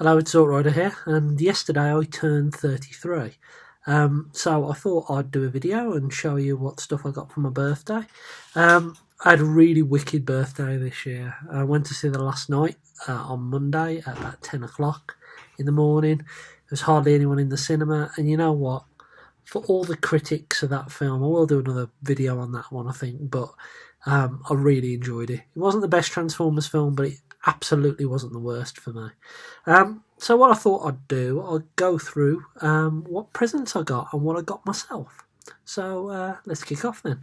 Hello, it's Xortrider here, and yesterday I turned 33. So I thought I'd do a video and show you what stuff I got for my birthday. I had a really wicked birthday this year. I went to see The Last Night on Monday at about 10 o'clock in the morning. There was hardly anyone in the cinema, and you know what? For all the critics of that film, I will do another video on that one, I think, but I really enjoyed it. It wasn't the best Transformers film, but it absolutely wasn't the worst for me. So what I thought I'd do, I'd go through what presents I got and what I got myself. So let's kick off then.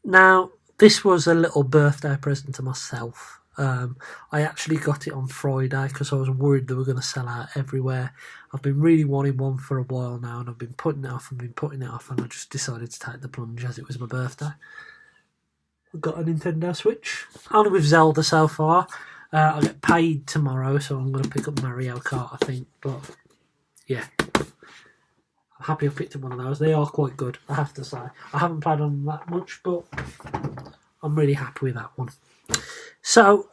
Now, this was a little birthday present to myself. I actually got it on Friday because I was worried they were going to sell out everywhere. I've been really wanting one for a while now, and I've been putting it off and I just decided to take the plunge as it was my birthday. I've got a Nintendo Switch, only with Zelda so far. I get paid tomorrow, so I'm going to pick up Mario Kart, I think. But yeah, I'm happy I picked up one of those. They are quite good, I have to say. I haven't played on them that much, but I'm really happy with that one. So,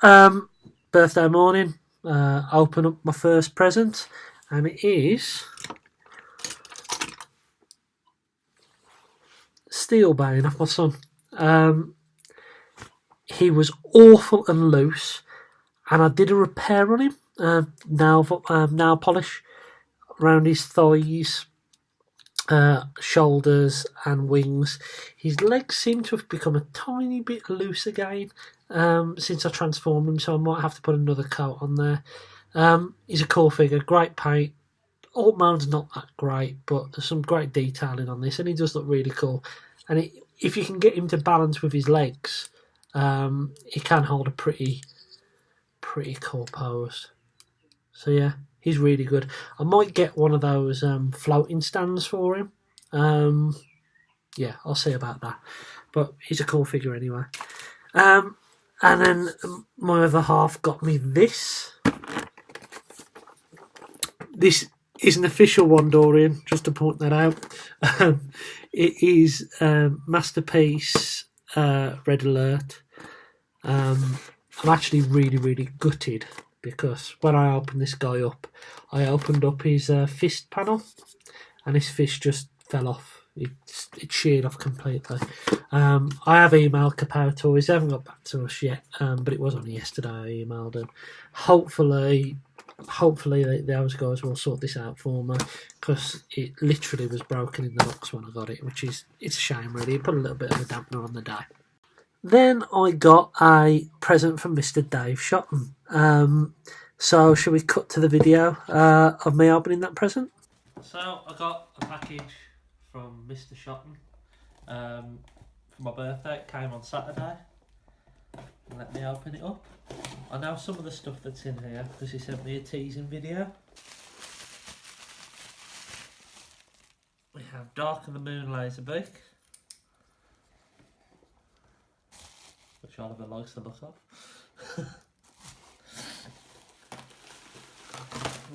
birthday morning, open up my first present, and it is Steelbane off my son. He was awful and loose, and I did a repair on him, nail polish around his thighs, shoulders and wings. His legs seem to have become a tiny bit loose again since I transformed him, so I might have to put another coat on there. He's a cool figure, great paint. Alt mode's not that great, but there's some great detailing on this, and he does look really cool. And if you can get him to balance with his legs, he can hold a pretty cool pose. So yeah, he's really good. I might get one of those floating stands for him. Yeah, I'll see about that. But he's a cool figure anyway. And then my other half got me this. This is an official one, Dorian, just to point that out. It is Masterpiece Red Alert. I'm actually really gutted because when I opened this guy up, I opened up his fist panel, and his fist just fell off. It sheared off completely. I have emailed Kapow Toys. They haven't got back to us yet, but it was only yesterday I emailed them. Hopefully those guys will sort this out for me, because it literally was broken in the box when I got it, it's a shame really. It put a little bit of a dampener on the day. Then I got a present from Mr. Dave Shotton. So shall we cut to the video of me opening that present? So I got a package from Mr. Shotton for my birthday. It came on Saturday. Let me open it up. I know some of the stuff that's in here because he sent me a teasing video. We have Dark of the Moon Laserbeak, which Oliver likes the look of.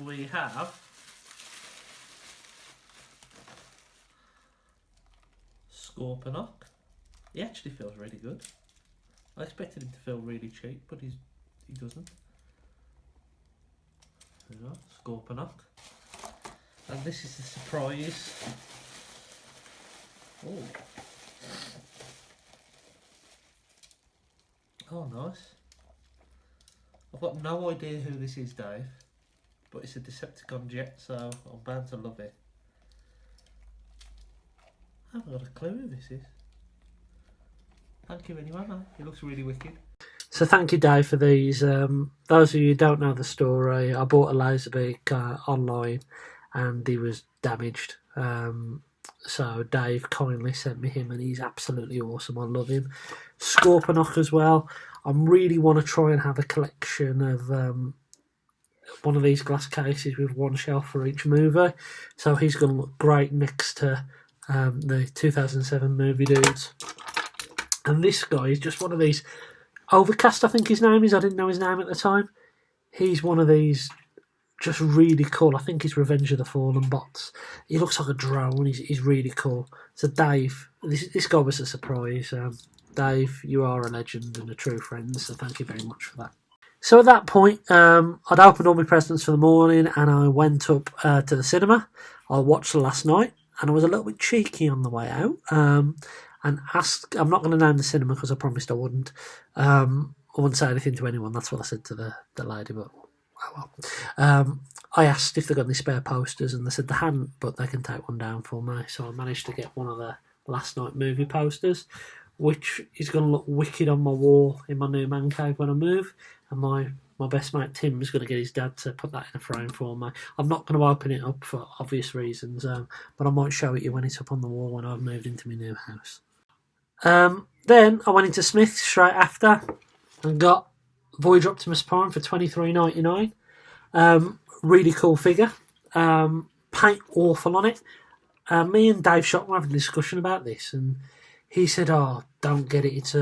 We have Scorponok. He actually feels really good. I expected him to feel really cheap, but he doesn't. There we go, Scorponok. And this is the surprise. Oh. Oh, nice. I've got no idea who this is, Dave, but it's a Decepticon jet, so I'm bound to love it. I haven't got a clue who this is. Thank you anyway, man. It looks really wicked. So thank you, Dave, for these. Those of you who don't know the story, I bought a Laserbeak online and he was damaged. So Dave kindly sent me him, and he's absolutely awesome. I love him. Scorponok as well. I really want to try and have a collection of one of these glass cases with one shelf for each movie. So he's going to look great next to the 2007 movie dudes. And this guy is just one of these. Overcast, I think his name is. I didn't know his name at the time. He's one of these just really cool. I think he's Revenge of the Fallen bots. He looks like a drone. He's really cool. So Dave, this guy was a surprise. Dave, you are a legend and a true friend, so thank you very much for that. So at that point, I'd opened all my presents for the morning and I went up to the cinema. I watched the last night and I was a little bit cheeky on the way out and asked, I'm not going to name the cinema because I promised I wouldn't. I wouldn't say anything to anyone, that's what I said to the lady, but oh well. I asked if they got any spare posters and they said they hadn't, but they can take one down for me. So I managed to get one of the last night movie posters, which is going to look wicked on my wall in my new man cave when I move. And my best mate Tim is going to get his dad to put that in a frame for me. I'm not going to open it up for obvious reasons, but I might show it you when it's up on the wall when I've moved into my new house. Then I went into Smith's straight after and got Voyager Optimus Prime for $23.99. Really cool figure. Paint awful on it. Me and Dave Shot were having a discussion about this, and he said, "Oh, don't get it.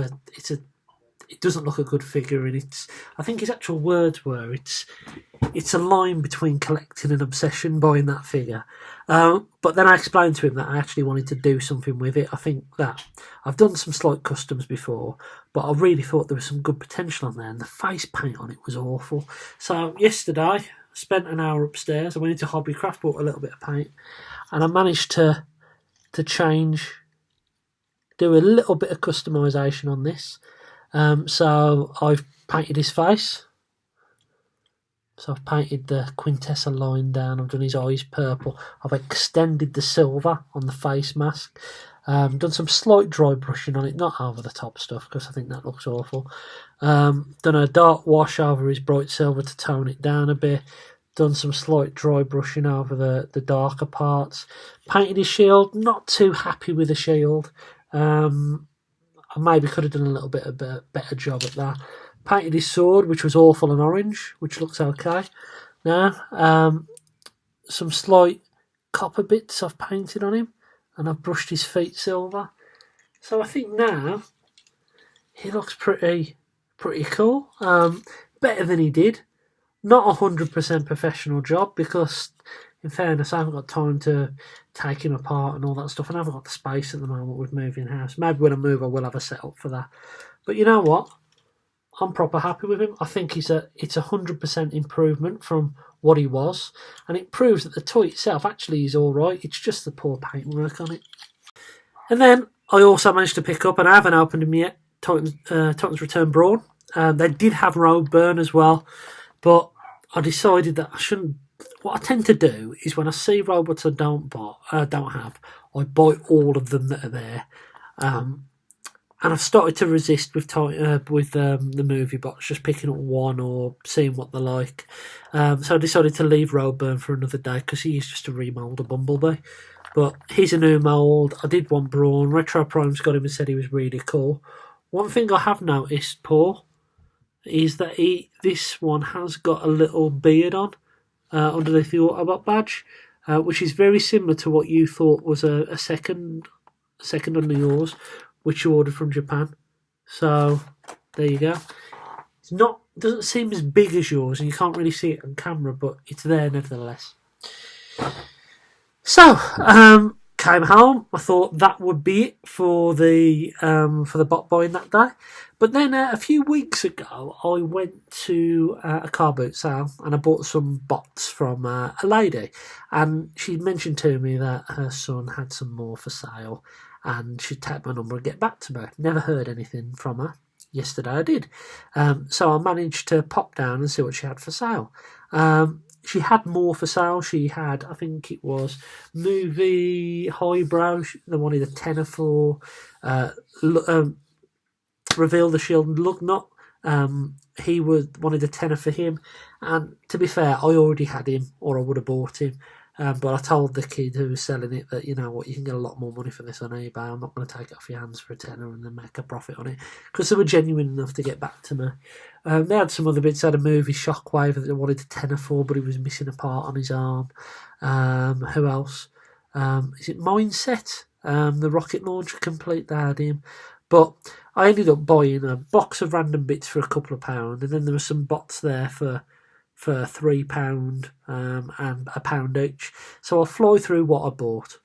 It doesn't look a good figure, and I think his actual words were, it's a line between collecting and obsession buying that figure." But then I explained to him that I actually wanted to do something with it. I think that I've done some slight customs before, but I really thought there was some good potential on there, and the face paint on it was awful. So yesterday, I spent an hour upstairs. I went into Hobbycraft, bought a little bit of paint, and I managed to do a little bit of customisation on this. So I've painted his face. So I've painted the Quintessa line down. I've done his eyes purple. I've extended the silver on the face mask. Done some slight dry brushing on it, not over the top stuff because I think that looks awful. Done a dark wash over his bright silver to tone it down a bit. Done some slight dry brushing over the darker parts. Painted his shield. Not too happy with the shield. I maybe could have done a little bit of a better job at that. Painted his sword, which was awful and orange, which looks okay. Now, some slight copper bits I've painted on him, and I've brushed his feet silver. So I think now he looks pretty cool. Better than he did. Not 100% professional job because, in fairness, I haven't got time to take him apart and all that stuff, and I haven't got the space at the moment with moving house. Maybe when I move, I will have a setup for that. But you know what? I'm proper happy with him. I think it's a 100% improvement from what he was, and it proves that the toy itself actually is all right. It's just the poor paintwork on it. And then I also managed to pick up, and I haven't opened him yet, Titan's Return Brawn. They did have Road Burn as well, but I decided that I shouldn't. What I tend to do is when I see robots I don't have, I buy all of them that are there. And I've started to resist with the movie box, just picking up one or seeing what they're like. So I decided to leave Roadburn for another day because he is just a remould of Bumblebee. But he's a new mould. I did want Brawn. Retro Prime's got him and said he was really cool. One thing I have noticed, Paul, is that this one has got a little beard on underneath the Autobot badge, which is very similar to what you thought was a second under yours, which you ordered from Japan. So there you go. Doesn't seem as big as yours, and you can't really see it on camera, but it's there nevertheless. So came home. I thought that would be it for the bot buying that day. But then a few weeks ago, I went to a car boot sale and I bought some bots from a lady, and she mentioned to me that her son had some more for sale, and she'd take my number and get back to me. Never heard anything from her. Yesterday I did. So I managed to pop down and see what she had for sale. She had more for sale. She had, I think it was movie highbrow. They wanted a tenner for Reveal the Shield and Lugnut. He wanted a tenner for him. And to be fair, I already had him, or I would have bought him. But I told the kid who was selling it that, you know what, you can get a lot more money for this on eBay. I'm not going to take it off your hands for a tenner and then make a profit on it. Because they were genuine enough to get back to me. They had some other bits. They had a movie Shockwave that they wanted a tenner for, but he was missing a part on his arm. Who else? Is it Mindset? The rocket launcher complete, they had him. But I ended up buying a box of random bits for a couple of pounds, and then there were some bots there for £3 and £1 each. So I'll fly through what I bought.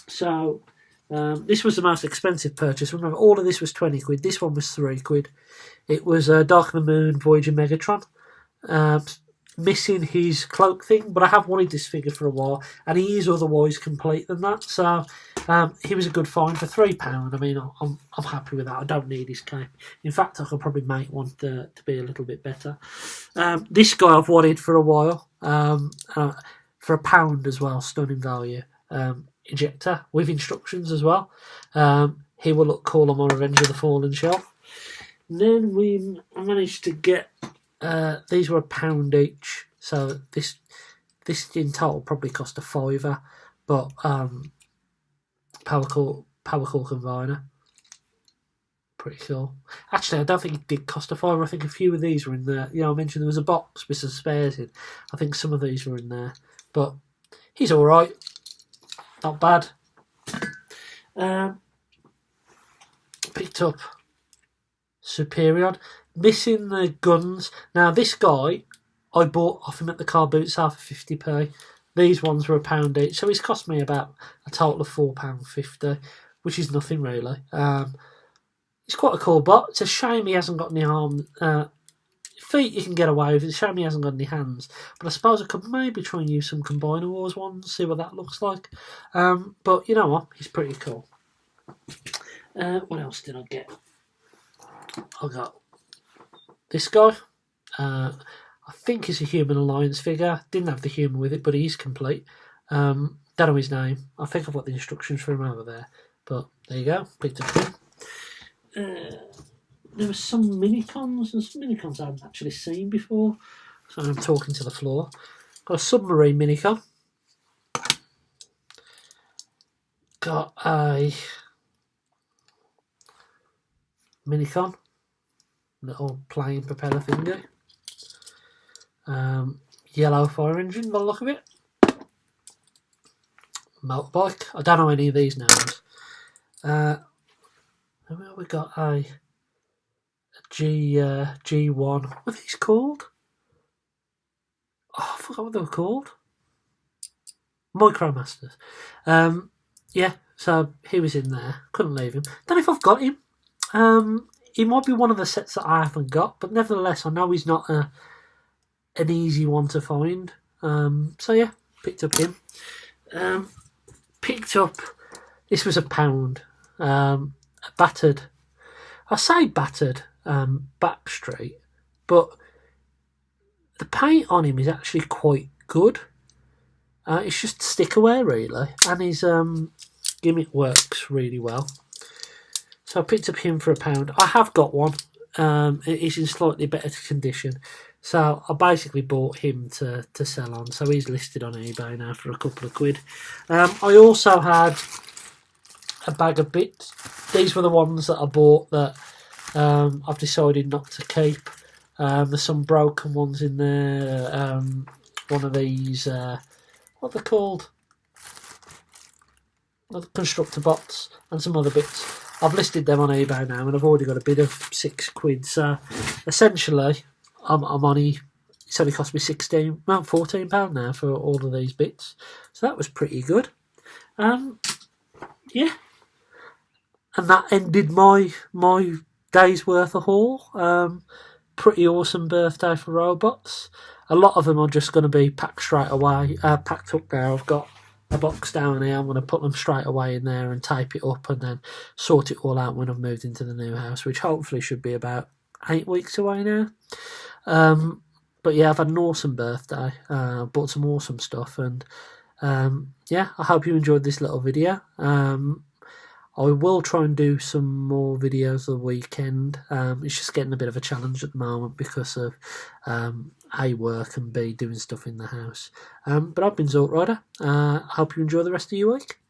So This was the most expensive purchase. Remember, all of this was 20 quid. This one was 3 quid. It was Dark of the Moon Voyager Megatron. Missing his cloak thing, but I have wanted this figure for a while, and he is otherwise complete than that. So he was a good find for £3. I mean, I'm happy with that. I don't need his cape. In fact, I could probably make one to be a little bit better. This guy I've wanted for a while, for £1 as well, stunning value. Ejector with instructions as well. He will look cool on my Revenge of the Fallen shelf. And then I managed to get. These were £1 each, so this in total probably cost a £5, but power core combiner, pretty cool. Actually, I don't think it did cost a £5. I think a few of these were in there. You know, I mentioned there was a box with some spares in. I think some of these were in there, but he's all right, not bad. Picked up Superior. Missing the guns. Now, this guy, I bought off him at the car boot sale for 50p. These ones were £1 each, so he's cost me about a total of £4.50, which is nothing really. It's quite a cool bot. It's a shame he hasn't got any arms. Feet you can get away with. It's a shame he hasn't got any hands. But I suppose I could maybe try and use some Combiner Wars ones, see what that looks like. But you know what? He's pretty cool. What else did I get? I got this guy. I think he's a Human Alliance figure. Didn't have the human with it, but he's complete. Don't know his name. I think I've got the instructions for him over there. But there you go. Picked up him. There were some minicons, and some minicons I haven't actually seen before. So I'm talking to the floor. Got a submarine minicon. Got a minicon. Little plane propeller thingy. Yellow fire engine by the look of it. Motorbike. I don't know any of these names. We got a G1. What are these called? Oh, I forgot what they were called. Micromasters. Yeah, so he was in there. Couldn't leave him. Don't know if I've got him. He might be one of the sets that I haven't got, but nevertheless, I know he's not an easy one to find. So yeah, picked up him. Picked up. This was £1. A battered. I say battered Backstreet, but the paint on him is actually quite good. It's just sticker wear really, and his gimmick works really well. So I picked up him for £1. I have got one. He's in slightly better condition. So I basically bought him to sell on. So he's listed on eBay now for a couple of quid. I also had a bag of bits. These were the ones that I bought that I've decided not to keep. There's some broken ones in there. One of these, what they're called? Constructor bots and some other bits. I've listed them on eBay now, and I've already got a bid of £6. So essentially, it's only cost me £14 now for all of these bits. So that was pretty good. Yeah, and that ended my day's worth of haul. Pretty awesome birthday for robots. A lot of them are just going to be packed straight away. Packed up now. I've got a box down here. I'm going to put them straight away in there and tape it up, and then sort it all out when I've moved into the new house, which hopefully should be about 8 weeks away now. But yeah, I've had an awesome birthday. Bought some awesome stuff, and yeah, I hope you enjoyed this little video. I will try and do some more videos the weekend. It's just getting a bit of a challenge at the moment because of A, work, and B, doing stuff in the house. But I've been Xortrider. I hope you enjoy the rest of your week.